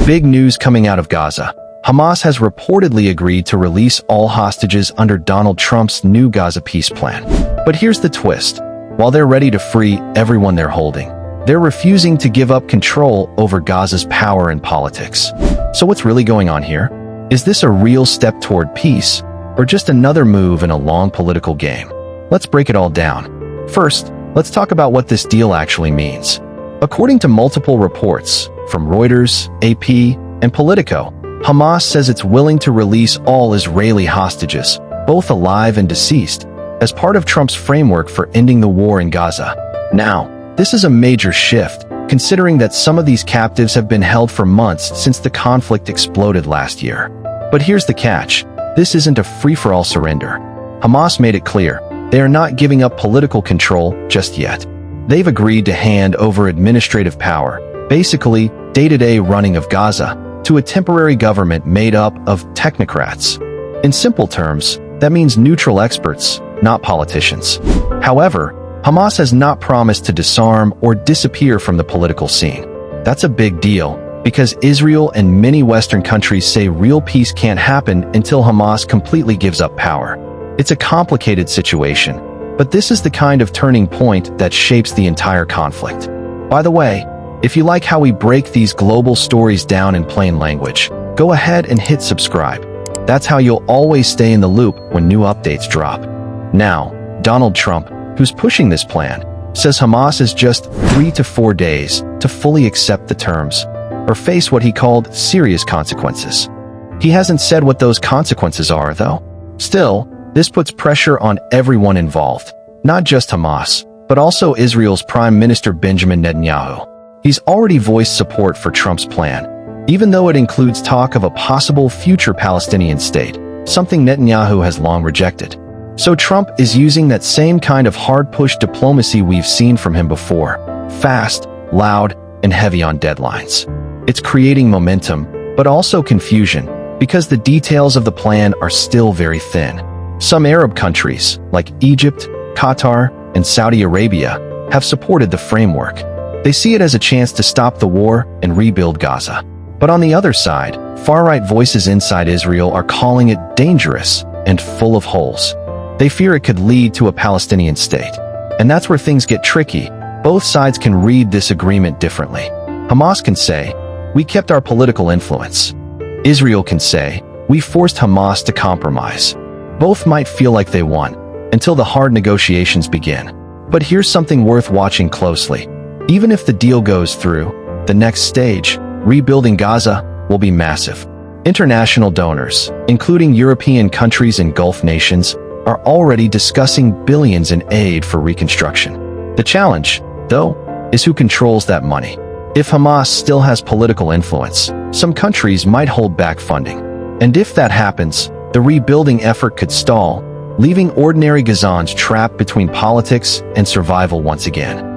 Big news coming out of Gaza. Hamas has reportedly agreed to release all hostages under Donald Trump's new Gaza peace plan. But here's the twist. While they're ready to free everyone they're holding, they're refusing to give up control over Gaza's power and politics. So what's really going on here? Is this a real step toward peace, or just another move in a long political game? Let's break it all down. First, let's talk about what this deal actually means. According to multiple reports from Reuters, AP, and Politico, Hamas says it's willing to release all Israeli hostages, both alive and deceased, as part of Trump's framework for ending the war in Gaza. Now, this is a major shift, considering that some of these captives have been held for months since the conflict exploded last year. But here's the catch. This isn't a free-for-all surrender. Hamas made it clear they are not giving up political control just yet. They've agreed to hand over administrative power, basically day-to-day running of Gaza, to a temporary government made up of technocrats. In simple terms, that means neutral experts, not politicians. However, Hamas has not promised to disarm or disappear from the political scene. That's a big deal, because Israel and many Western countries say real peace can't happen until Hamas completely gives up power. It's a complicated situation, but this is the kind of turning point that shapes the entire conflict. By the way, if you like how we break these global stories down in plain language, go ahead and hit subscribe. That's how you'll always stay in the loop when new updates drop. Now, Donald Trump, who's pushing this plan, says Hamas is just 3 to 4 days to fully accept the terms, or face what he called serious consequences. He hasn't said what those consequences are, though. Still, this puts pressure on everyone involved, not just Hamas, but also Israel's Prime Minister Benjamin Netanyahu. He's already voiced support for Trump's plan, even though it includes talk of a possible future Palestinian state, something Netanyahu has long rejected. So Trump is using that same kind of hard-push diplomacy we've seen from him before, fast, loud, and heavy on deadlines. It's creating momentum, but also confusion, because the details of the plan are still very thin. Some Arab countries, like Egypt, Qatar, and Saudi Arabia, have supported the framework. They see it as a chance to stop the war and rebuild Gaza. But on the other side, far-right voices inside Israel are calling it dangerous and full of holes. They fear it could lead to a Palestinian state. And that's where things get tricky. Both sides can read this agreement differently. Hamas can say, "We kept our political influence." Israel can say, "We forced Hamas to compromise." Both might feel like they won, until the hard negotiations begin. But here's something worth watching closely. Even if the deal goes through, the next stage, rebuilding Gaza, will be massive. International donors, including European countries and Gulf nations, are already discussing billions in aid for reconstruction. The challenge, though, is who controls that money. If Hamas still has political influence, some countries might hold back funding. And if that happens, the rebuilding effort could stall, leaving ordinary Gazans trapped between politics and survival once again.